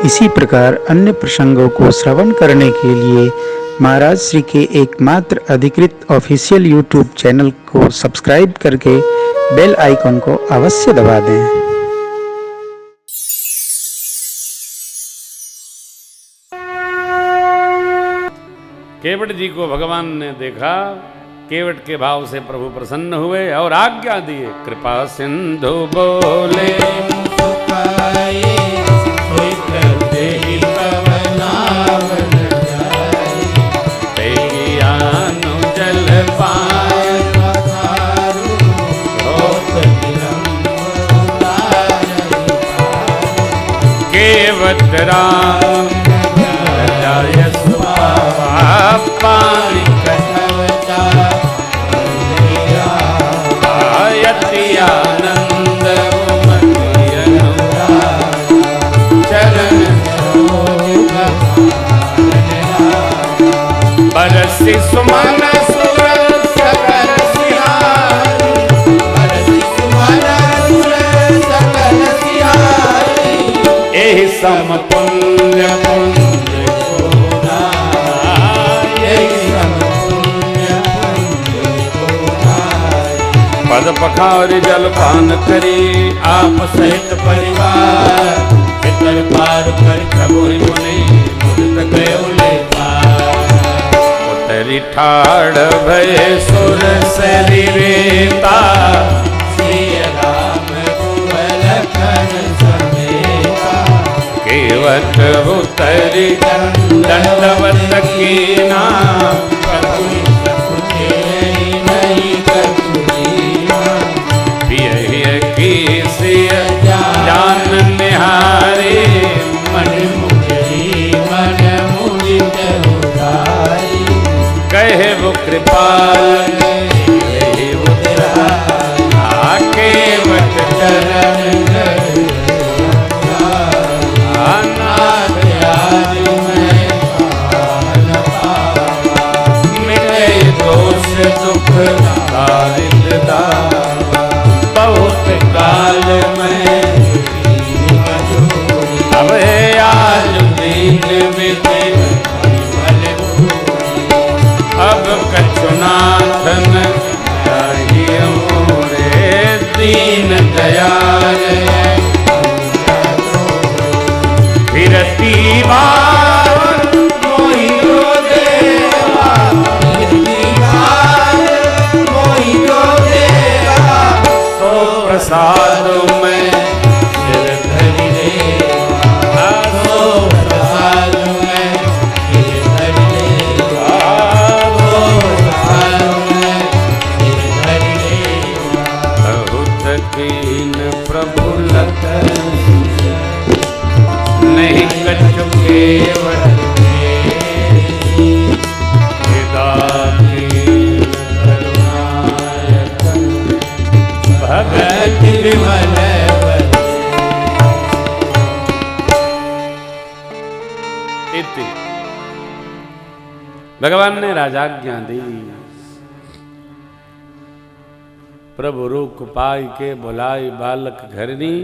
इसी प्रकार अन्य प्रसंगों को श्रवण करने के लिए महाराज श्री के एकमात्र अधिकृत ऑफिशियल यूट्यूब चैनल को सब्सक्राइब करके बेल आइकन को अवश्य दबा दें। केवट जी को भगवान ने देखा, केवट के भाव से प्रभु प्रसन्न हुए और आज्ञा दिए। कृपा सिंधु बोले जल पाए केवट राम पानी कटवता यति आनंद चरण बरसी सुमन सुर सकल सिहारी, बरसी सुमन सुर सकल सिहारी, एहि समपुण्य पुण्य पद पखार जलपान करी आप सहित परिवार, पितर पार कर प्रभु मुनि मुदित गयोले पार। उतरी ठाड़ भय सुर शरीरेता, सिय राम लखन समेता, केवट उतरी दंडवत कीना, जान निहारे मन मुझी मन मुदित उदारी, कहे वो कृपाल केवट चरण अनाथ आज मैं मिले दोष दुख दारिद्रता, बहुत काल में अब आज दीन बीते अब कछुनाथन चाहिए मोरे दीन दयाल फिरती बार मोहि रो देवा, फिरती बार मोहि रो देवा, तो प्रसाद में सिर धरि देवा, तो प्रसाद में सिर धरि देवा, तो प्रसाद में सिर धरि देवा। बहुत कीन प्रभु लखन नहीं कछु केवट भगत विमल इति। भगवान ने राजाज्ञा दी। प्रभु रूख पाई के बुलाई बालक घरनी,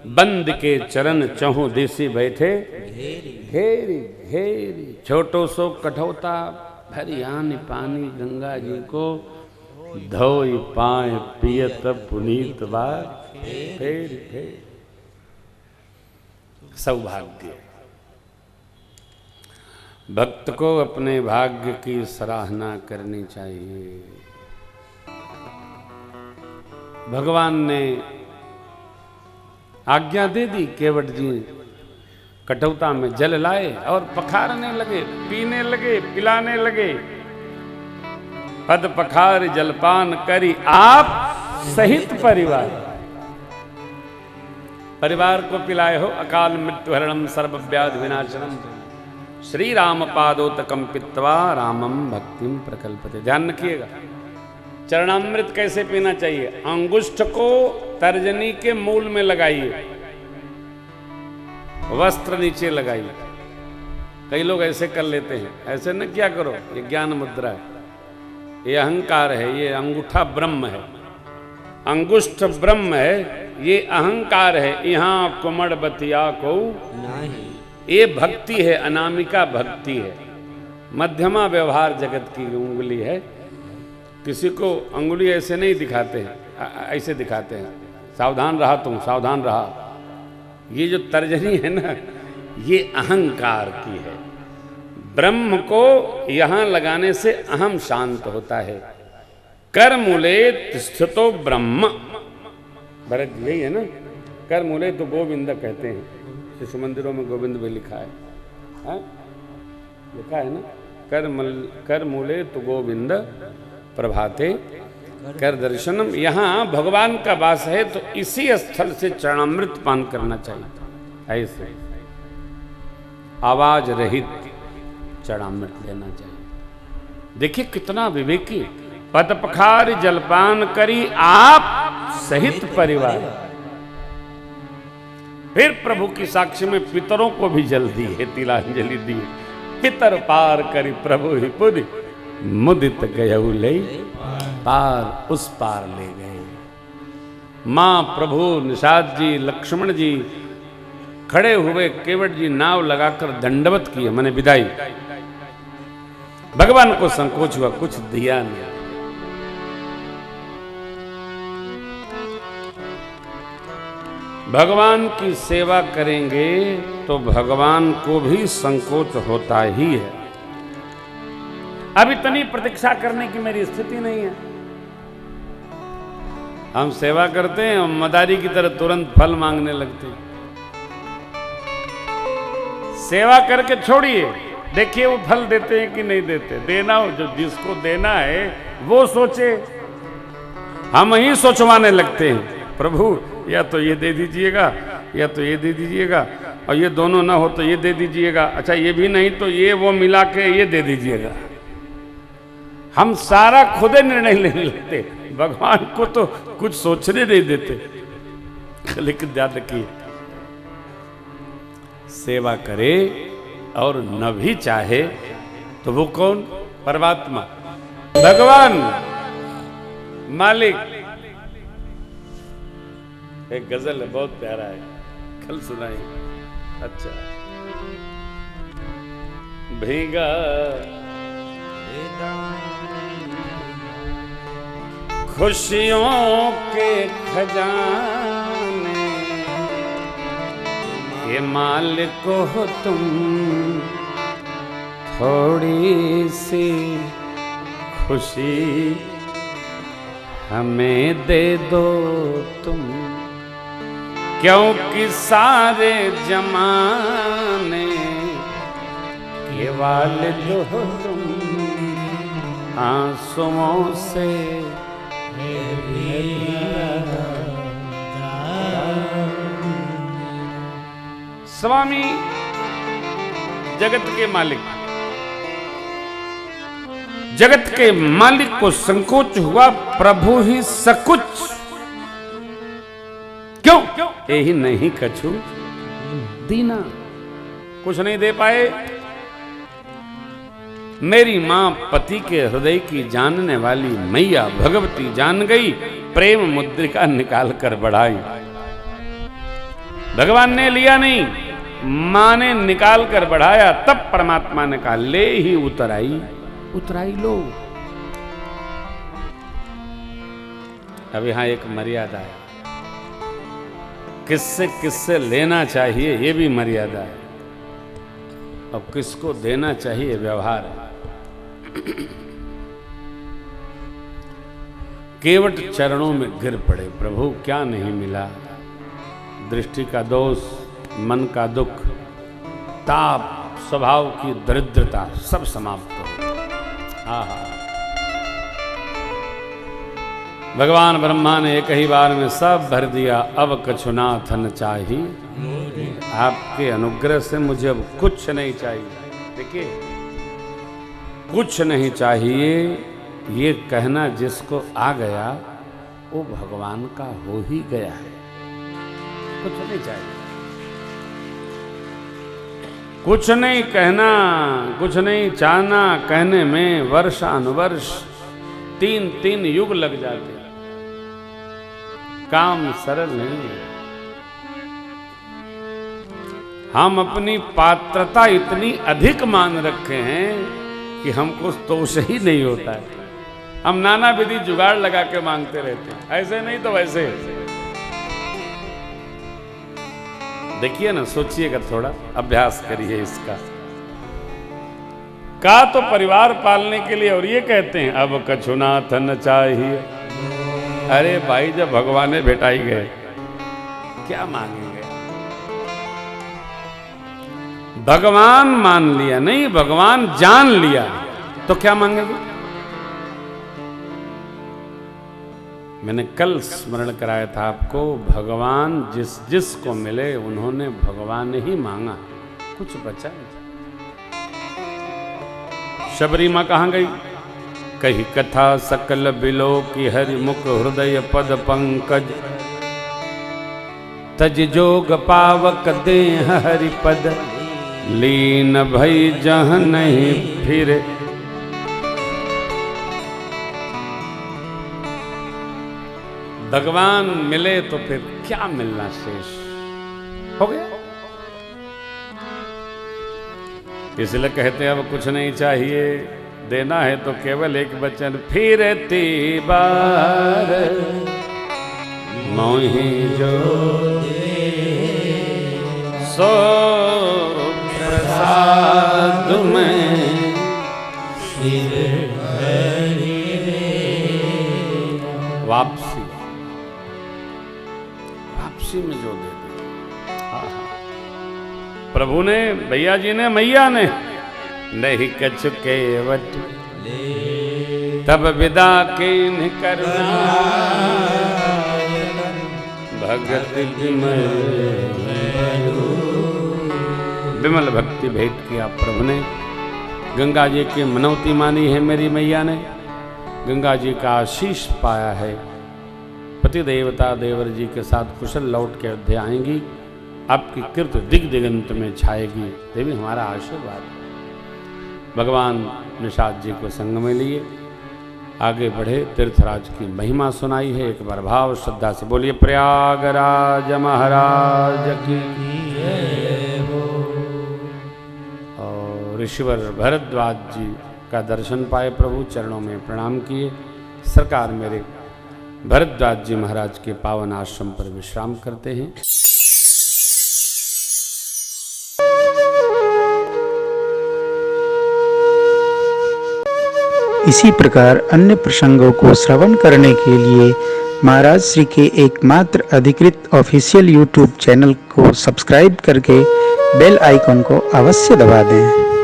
बंद के चरण चहु दिसी बैठे घेरी घेरी। छोटो सो कठौता भरी आन पानी गंगा जी को, धोई पाए पियत पुनीत बार फेर फेर। सौभाग्य भक्त को अपने भाग्य की सराहना करनी चाहिए। भगवान ने आज्ञा दे दी, केवट जी कटौता में जल लाए और पखारने लगे, पीने लगे, पिलाने लगे। पद पखार जलपान करी आप सहित परिवार, परिवार को पिलाए हो। अकाल मृत्यु हरणम सर्व व्याधि विनाशनम, श्री राम पादोतकम पित्वा रामम भक्तिम प्रकल्पते। ध्यान रखिएगा, चरणामृत कैसे पीना चाहिए? अंगुष्ठ को तर्जनी के मूल में लगाइए, वस्त्र नीचे लगाइए। कई लोग ऐसे कर लेते हैं, ऐसे न क्या करो, ये ज्ञान मुद्रा है, ये अहंकार है, ये अंगूठा ब्रह्म है। अंगुष्ठ ब्रह्म है, ये अहंकार है, यहाँ कुमड़ बतिया को नहीं। ये भक्ति है, अनामिका भक्ति है। मध्यमा व्यवहार जगत की उंगली है। किसी को अंगुली ऐसे नहीं दिखाते हैं, ऐसे दिखाते हैं, सावधान रहा तुम, सावधान रहा। ये जो तर्जनी है ना, ये अहंकार की है। ब्रह्म को यहां लगाने से अहम शांत होता है। कर मूले तिष्ठतो ब्रह्म, भरत यही है ना, कर मूले तो गोविंद कहते हैं, शिशु मंदिरों में गोविंद भी लिखा है, हाँ? लिखा है ना, कर मूले तो गोविंद प्रभाते कर दर्शनम। यहाँ भगवान का वास है तो इसी स्थल से चरणामृत पान करना चाहिए, ऐसे आवाज रहित चरणामृत लेना चाहिए। देखिए कितना विवेकी, पद पखार जलपान करी आप सहित परिवार। फिर प्रभु की साक्षी में पितरों को भी जल दी है, तिलांजलि दी। पितर पार करी प्रभु ही पुरी, मुदित गयऊ ले पार, उस पार ले गए। मां प्रभु निषाद जी, लक्ष्मण जी खड़े हुए, केवट जी नाव लगाकर दंडवत किए, मैंने विदाई। भगवान को संकोच हुआ, कुछ दिया नहीं। भगवान की सेवा करेंगे तो भगवान को भी संकोच होता ही है। अब इतनी प्रतीक्षा करने की मेरी स्थिति नहीं है। हम सेवा करते हैं और मदारी की तरह तुरंत फल मांगने लगते हैं। सेवा करके छोड़िए, देखिए वो फल देते हैं कि नहीं देते। देना हो, जो जिसको देना है वो सोचे। हम ही सोचवाने लगते हैं, प्रभु या तो ये दे दीजिएगा, या तो ये दे दीजिएगा, और ये दोनों ना हो तो ये दे दीजिएगा, अच्छा ये भी नहीं तो ये वो मिला के ये दे दीजिएगा। हम सारा खुदे निर्णय लेने लगते, भगवान को तो कुछ सोचने नहीं देते। लेकिन ध्यान रखिए, सेवा करे और न भी चाहे तो वो कौन? परमात्मा, भगवान, मालिक। एक गजल है, बहुत प्यारा है, कल सुनाई। अच्छा, भीगा खुशियों के खजाने के मालिक हो तुम, थोड़ी सी खुशी हमें दे दो तुम, क्योंकि सारे जमाने के वालिद हो तुम, आंसुओं से स्वामी जगत के मालिक, जगत के मालिक को संकोच हुआ, प्रभु ही सकुच, क्यों? यही नहीं कछु दीना, कुछ नहीं दे पाए। मेरी मां पति के हृदय की जानने वाली मैया भगवती जान गई, प्रेम मुद्रिका निकाल कर बढ़ाई। भगवान ने लिया नहीं, मां ने निकाल कर बढ़ाया, तब परमात्मा ने कहा ले ही उतराई, उतराई लो। अब यहां एक मर्यादा है, किससे किससे लेना चाहिए ये भी मर्यादा है, अब किसको देना चाहिए व्यवहार है। केवट चरणों में गिर पड़े, प्रभु क्या नहीं मिला? दृष्टि का दोष, मन का दुख, ताप, स्वभाव की दरिद्रता सब समाप्त हो। आहा, भगवान ब्रह्मा ने एक ही बार में सब भर दिया, अब कछु नाथ न चाहिए, आपके अनुग्रह से मुझे अब कुछ नहीं चाहिए। देखिए, कुछ नहीं चाहिए ये कहना जिसको आ गया वो भगवान का हो ही गया है। कुछ नहीं चाहिए, कुछ नहीं कहना, कुछ नहीं चाहना, कहने में वर्षानुवर्ष 3-3 युग लग जाते। काम सरल नहीं है। हम अपनी पात्रता इतनी अधिक मान रखे हैं कि हमको तोष ही नहीं होता है। हम नाना विधि जुगाड़ लगा के मांगते रहते हैं, ऐसे नहीं तो वैसे। देखिए ना, सोचिएगा, थोड़ा अभ्यास करिए इसका। का तो परिवार पालने के लिए, और ये कहते हैं अब कछुनाथ न चाहिए। अरे भाई, जब भगवान भेटाई गए क्या मांगेंगे? भगवान मान लिया नहीं, भगवान जान लिया तो क्या मांगेंगे? मैंने कल स्मरण कराया था आपको, भगवान जिस जिस को मिले उन्होंने भगवान ही मांगा, कुछ बचा नहीं। शबरी मां कहां गई? कही कथा सकल बिलो की हरि मुख हृदय पद पंकज, तज जोग पावक दे हरि पद, लीन भई जह नहीं फिरे। भगवान मिले तो फिर क्या मिलना शेष हो गया। इसलिए कहते हैं अब कुछ नहीं चाहिए, देना है तो केवल एक वचन, फिरती बार मोहि जो सो प्रसाद में वापसी, वापसी में जो दे दे। प्रभु ने, भैया जी ने, मैया ने, नहीं कछु केवट तब विदा के करना, भगत विमल भक्ति भेंट किया प्रभु ने। गंगा जी की मनौती मानी है मेरी मैया ने, गंगा जी का आशीष पाया है। पति देवता देवर जी के साथ कुशल लौट के अयोध्या आएंगी, आपकी कीर्ति दिग दिगंत में छाएगी। देवी हमारा आशीर्वाद। भगवान निषाद जी को संग में लिए आगे बढ़े, तीर्थराज की महिमा सुनाई है। एक बार भाव श्रद्धा से बोलिए प्रयागराज महाराज की। और ऋषिवर भरद्वाज जी का दर्शन पाए, प्रभु चरणों में प्रणाम किए। सरकार मेरे भरद्वाज जी महाराज के पावन आश्रम पर विश्राम करते हैं। इसी प्रकार अन्य प्रसंगों को श्रवण करने के लिए महाराज श्री के एकमात्र अधिकृत ऑफिशियल यूट्यूब चैनल को सब्सक्राइब करके बेल आइकन को अवश्य दबा दें।